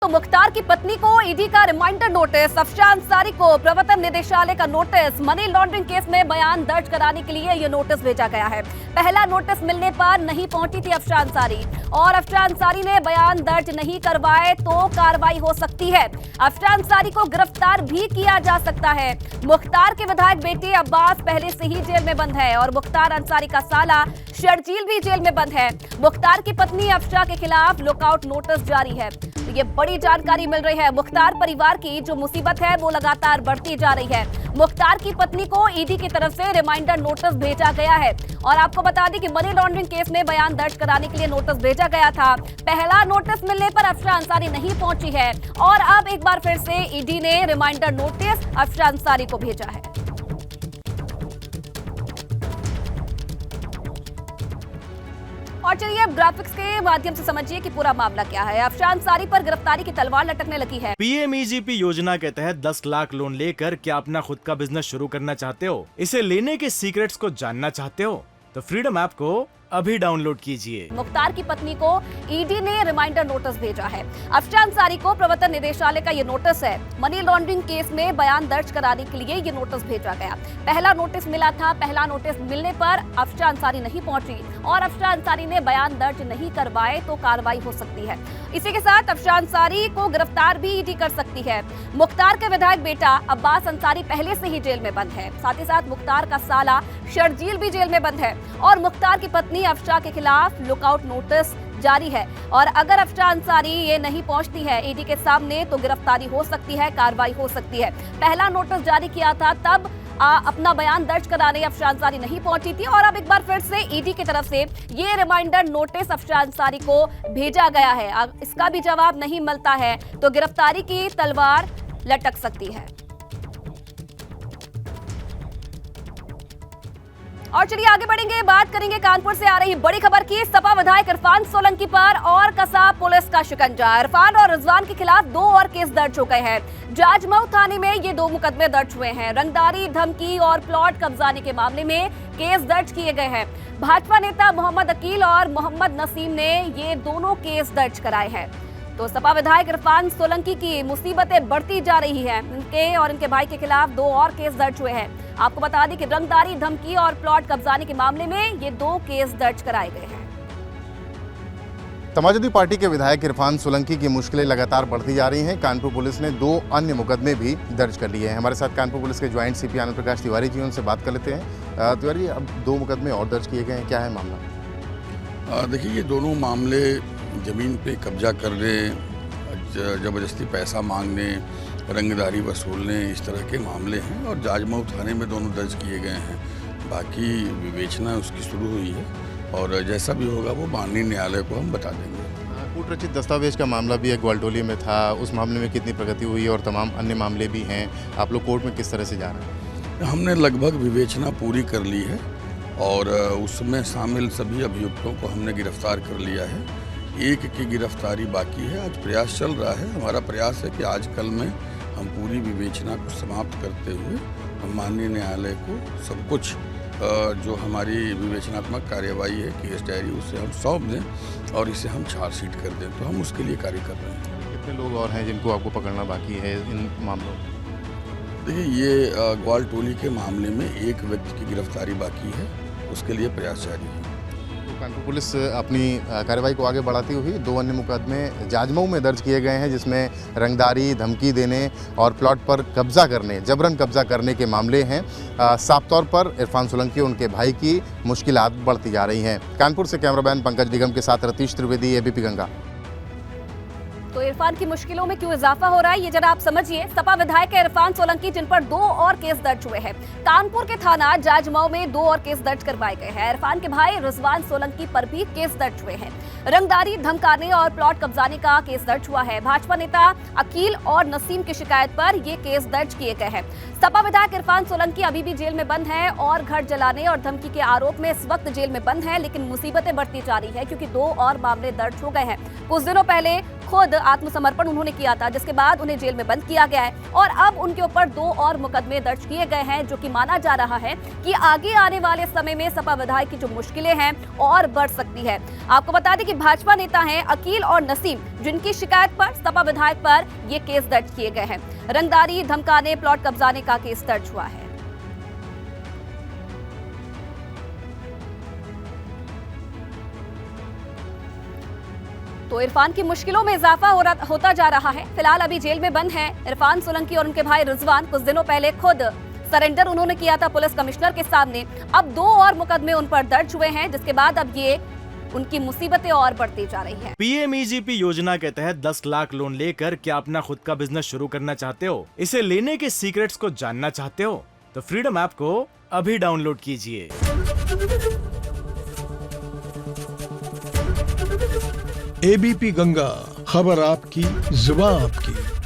तो मुख्तार की पत्नी को ईडी का रिमाइंडर नोटिस, अफशान अंसारी को प्रवर्तन निदेशालय का नोटिस, मनी लॉन्ड्रिंग केस में बयान दर्ज कराने के लिए ये नोटिस भेजा गया है। पहला नोटिस मिलने पर नहीं पहुंची थी अफशान अंसारी और अफशान अंसारी ने बयान दर्ज नहीं करवाए तो कार्रवाई हो सकती है। अफशान अंसारी को गिरफ्तार भी किया जा सकता है। मुख्तार के विधायक बेटे अब्बास पहले से ही जेल में बंद है और मुख्तार अंसारी का साला शर्जील भी जेल में बंद है। मुख्तार की पत्नी अफशा के खिलाफ लुकआउट नोटिस जारी है। ये बड़ी जानकारी मिल रही है। मुख्तार परिवार की जो मुसीबत है वो लगातार बढ़ती जा रही है। मुख्तार की पत्नी को ईडी की तरफ से रिमाइंडर नोटिस भेजा गया है और आपको बता दें कि मनी लॉन्ड्रिंग केस में बयान दर्ज कराने के लिए नोटिस भेजा गया था। पहला नोटिस मिलने पर अफशा अंसारी नहीं पहुंची है और अब एक बार फिर से ईडी ने रिमाइंडर नोटिस अफशा अंसारी को भेजा है। और चलिए अब ग्राफिक्स के माध्यम से समझिए कि पूरा मामला क्या है। अफशान अंसारी पर गिरफ्तारी की तलवार लटकने लगी है। पीएमईजीपी योजना के तहत 10 लाख लोन लेकर क्या अपना खुद का बिजनेस शुरू करना चाहते हो? इसे लेने के सीक्रेट्स को जानना चाहते हो? तो फ्रीडम ऐप को अभी डाउनलोड कीजिए। मुख्तार की पत्नी को ईडी ने रिमाइंडर नोटिस भेजा है। अफशान अंसारी को प्रवर्तन निदेशालय का ये नोटिस है। मनी लॉन्ड्रिंग केस में बयान दर्ज कराने के लिए ये नोटिस भेजा गया। पहला नोटिस मिला था। पहला नोटिस मिलने पर अफशा अंसारी नहीं पहुंची और अफशा अंसारी ने बयान दर्ज नहीं करवाए तो कार्रवाई हो सकती है। इसी के साथ अफशा अंसारी को गिरफ्तार भी ईडी कर सकती है। मुख्तार के विधायक बेटा अब्बास अंसारी पहले से ही जेल में बंद है। साथ ही साथ मुख्तार का साला शर्जील भी जेल में बंद है और मुख्तार की पत्नी अफशा के खिलाफ लुकआउट नोटिस जारी है। और अगर अफशा अंसारी ये नहीं पहुंचती है ईडी के सामने तो गिरफ्तारी हो सकती है, कार्रवाई हो सकती है। पहला नोटिस जारी किया था तब अपना बयान दर्ज कराने अफशा अंसारी नहीं पहुंची थी और अब एक बार फिर से ईडी की तरफ से ये रिमाइंडर नोटिस अफशा अंसारी को भेजा गया है। इसका भी जवाब नहीं मिलता है तो गिरफ्तारी की तलवार लटक सकती है। और चलिए आगे बढ़ेंगे, बात करेंगे कानपुर से आ रही बड़ी खबर की। सपा विधायक इरफान सोलंकी पर और कसा पुलिस का शिकंजा। इरफान और रिजवान के खिलाफ 2 और केस दर्ज हो गए हैं। जाजमऊ थाने में ये 2 मुकदमे दर्ज हुए हैं। रंगदारी, धमकी और प्लॉट कब्जाने के मामले में केस दर्ज किए गए हैं। भाजपा नेता मोहम्मद अकील और मोहम्मद नसीम ने ये दोनों केस दर्ज कराए हैं। तो सपा विधायक इरफान सोलंकी की मुसीबतें बढ़ती जा रही हैं। इनके और इनके भाई के खिलाफ 2 और केस दर्ज हुए हैं। आपको बता दें कि रंगदारी, धमकी और प्लॉट कब्जाने के मामले में ये 2 केस दर्ज कराए गए हैं। समाजवादी पार्टी के विधायक इरफान सोलंकी की मुश्किलें लगातार बढ़ती जा रही हैं। कानपुर पुलिस ने 2 अन्य मुकदमे भी दर्ज कर लिए हैं। हमारे साथ कानपुर पुलिस के ज्वाइंट सीपी आनंद प्रकाश तिवारी जी, उनसे बात कर लेते हैं। तिवारी, अब 2 मुकदमे और दर्ज किए गए हैं, क्या है मामला? देखिए, ये दोनों मामले ज़मीन पे कब्जा करने, ज़बरदस्ती पैसा मांगने, रंगदारी वसूलने, इस तरह के मामले हैं और जाजमऊ थाने में दोनों दर्ज किए गए हैं। बाकी विवेचना उसकी शुरू हुई है और जैसा भी होगा वो माननीय न्यायालय को हम बता देंगे। कूट रचित दस्तावेज का मामला भी एक ग्वालटोली में था, उस मामले में कितनी प्रगति हुई और तमाम अन्य मामले भी हैं, आप लोग कोर्ट में किस तरह से जा रहे हैं? हमने लगभग विवेचना पूरी कर ली है और उसमें शामिल सभी अभियुक्तों को हमने गिरफ्तार कर लिया है। एक की गिरफ्तारी बाकी है। आज प्रयास चल रहा है। हमारा प्रयास है कि आज कल में हम पूरी विवेचना को समाप्त करते हुए हम माननीय न्यायालय को सब कुछ जो हमारी विवेचनात्मक कार्यवाही है, केस डायरी, उसे हम सौंप दें और इसे हम चार्जशीट कर दें। तो हम उसके लिए कार्य कर रहे हैं। कितने लोग और हैं जिनको आपको पकड़ना बाकी है इन मामलों में? देखिए, ये ग्वालटोली के मामले में एक व्यक्ति की गिरफ्तारी बाकी है, उसके लिए प्रयास जारी है। कानपुर पुलिस अपनी कार्रवाई को आगे बढ़ाती हुई 2 अन्य मुकदमे जाजमऊ में दर्ज किए गए हैं, जिसमें रंगदारी, धमकी देने और प्लॉट पर कब्जा करने, जबरन कब्जा करने के मामले हैं। साफ तौर पर इरफान सोलंकी और उनके भाई की मुश्किलात बढ़ती जा रही हैं। कानपुर से कैमरामैन पंकज निगम के साथ रतीश त्रिवेदी, एबीपी गंगा। तो इरफान की मुश्किलों में क्यों इजाफा हो रहा है ये जरा आप समझिए। सपा विधायक इरफान सोलंकी, जिन पर 2 और केस दर्ज हुए हैं। कानपुर के थाना जाजमऊ में 2 और केस दर्ज करवाए गए हैं। इरफान के भाई रिजवान सोलंकी पर भी केस दर्ज हुए हैं। रंगदारी, धमकाने और प्लॉट कब्जाने का केस दर्ज हुआ है। भाजपा नेता अकील और नसीम की शिकायत पर ये केस दर्ज किए गए हैं। सपा विधायक इरफान सोलंकी अभी भी जेल में बंद है और घर जलाने और धमकी के आरोप में इस वक्त जेल में बंद है, लेकिन मुसीबतें बढ़ती जा रही है क्योंकि 2 और मामले दर्ज हो गए हैं। कुछ दिनों पहले खुद आत्मसमर्पण उन्होंने किया था, जिसके बाद उन्हें जेल में बंद किया गया है और अब उनके ऊपर 2 और मुकदमे दर्ज किए गए हैं, जो कि माना जा रहा है कि आगे आने वाले समय में सपा विधायक की जो मुश्किलें हैं और बढ़ सकती है। आपको बता दें कि भाजपा नेता हैं अकील और नसीम, जिनकी शिकायत पर सपा विधायक पर ये केस दर्ज किए गए हैं। रंगदारी, धमकाने, प्लॉट कब्जाने का केस दर्ज हुआ है। तो इरफान की मुश्किलों में इजाफा होता जा रहा है। फिलहाल अभी जेल में बंद हैं इरफान सोलंकी और उनके भाई रिजवान। कुछ दिनों पहले खुद सरेंडर उन्होंने किया था पुलिस कमिश्नर के सामने। अब 2 और मुकदमे उन पर दर्ज हुए हैं, जिसके बाद अब ये उनकी मुसीबतें और बढ़ती जा रही है। PMEGP योजना के तहत 10 लाख लोन लेकर क्या अपना खुद का बिजनेस शुरू करना चाहते हो? इसे लेने के सीक्रेट्स को जानना चाहते हो? तो फ्रीडम ऐप को अभी डाउनलोड कीजिए। ABP गंगा, खबर आपकी, जुबान आपकी।